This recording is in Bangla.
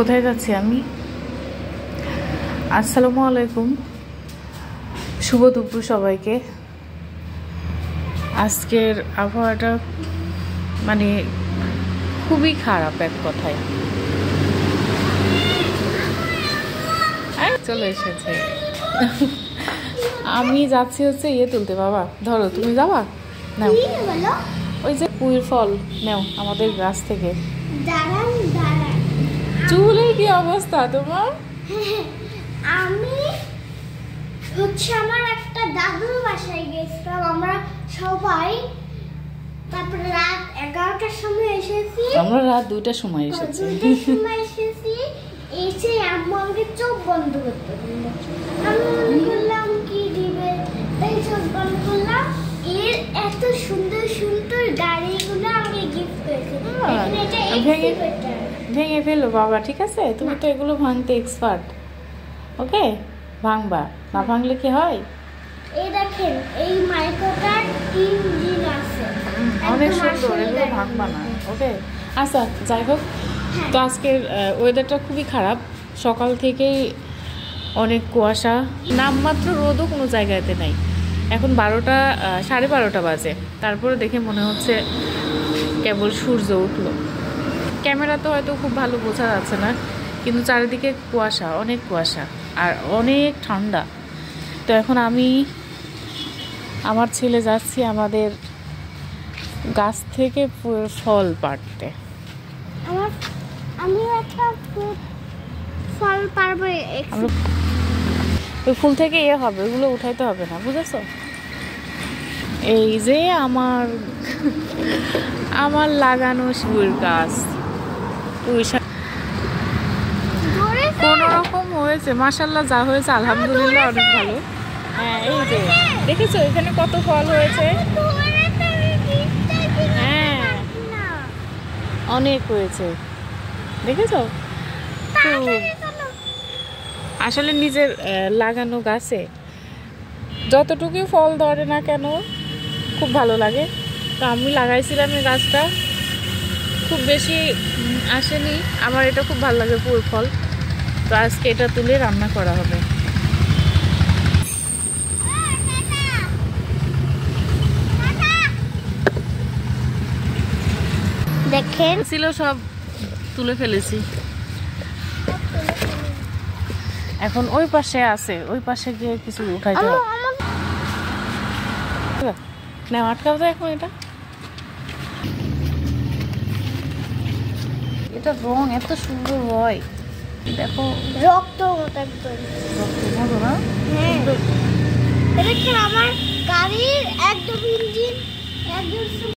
কোথায় যাচ্ছি আমি? আসসালামু আলাইকুম, শুভ দুপুর সবাইকে। আজকের আবহাওয়াটা মানে খুবই খারাপ এক কথায়। চলে এসেছে। আমি যাচ্ছি হচ্ছে ইয়ে তুলতে। বাবা ধরো, তুমি যাবা? নাও ওই যে কুইর ফল নাও আমাদের গাছ থেকে। চুলের কি অবস্থা তোমার? আমি হচ্ছে আমার একটা দাদুর বাসায় গেছিলাম আমরা সবাই। তারপরে রাত 11টার সময় এসেছি। আমরা রাত 2টার সময় এসেছি। এসে আম্মু আমাকে চোখ বন্ধ করতে বলল। আমি মনে করলাম কি দিবে, তাই চোখ বন্ধ করলাম। এর এত সুন্দর সুন্দর গাড়িগুলো আমাকে গিফট করেছে। ভেঙে ফেলো বাবা, ঠিক আছে? তুমি তো এগুলো ভাঙতে এক্সপার্ট। ওকে, ভাঙবা না, ভাঙলে কি হয়? এই দেখেন, এই মাইক্রোটার ইঞ্জিন আছে, অনেক সুন্দর। এগুলো ভাঙবা না, ওকে? আচ্ছা, যাই হোক, তো আজকের ওয়েদারটা খুবই খারাপ। সকাল থেকেই অনেক কুয়াশা, নামমাত্র রোদও কোনো জায়গাতে নাই। এখন 12টা বাজে, তারপরে দেখে মনে হচ্ছে কেবল সূর্য উঠলো। ক্যামেরাতে হয়তো খুব ভালো বোঝা যাচ্ছে না, কিন্তু চারিদিকে কুয়াশা, অনেক কুয়াশা আর অনেক ঠান্ডা। তো এখন আমি আমার ছেলে যাচ্ছি আমাদের গাছ থেকে ফল পাড়তে। আমি একটা ফল পারবো। ওই ফুল থেকে ইয়ে হবে, ওগুলো উঠাইতে হবে না, বুঝেছো? এই যে আমার লাগানো শিউর গাছ কোন রকম হয়েছে, মাশাআল্লাহ, যা হয়েছে আলহামদুলিল্লাহ অনেক ভালো। হ্যাঁ, এই যে দেখেছো এখানে কত ফল হয়েছে। হ্যাঁ, অনেক হয়েছে, দেখেছো? আসলে নিজের লাগানো গাছে যতটুকুই ফল ধরে না কেন খুব ভালো লাগে। তো আমি লাগাইছিলাম এই গাছটা, খুব বেশি আসেনি, আমার এটা খুব ভালো লাগে ফুল ফল। তো আজকে এটা তুলে রান্না করা হবে। দেখেন ছিল সব তুলে ফেলেছি। এখন ওই পাশে আছে, ওই পাশে গিয়ে কিছু উঠাইতে হবে। না, আটকাও তো এখন। এটা রং এত সুন্দর হয়, দেখো, রক্ত মতো একদম। রক্ত না? হ্যাঁ, দেখেন আমার গাড়ির একদম ইঞ্জিন একদম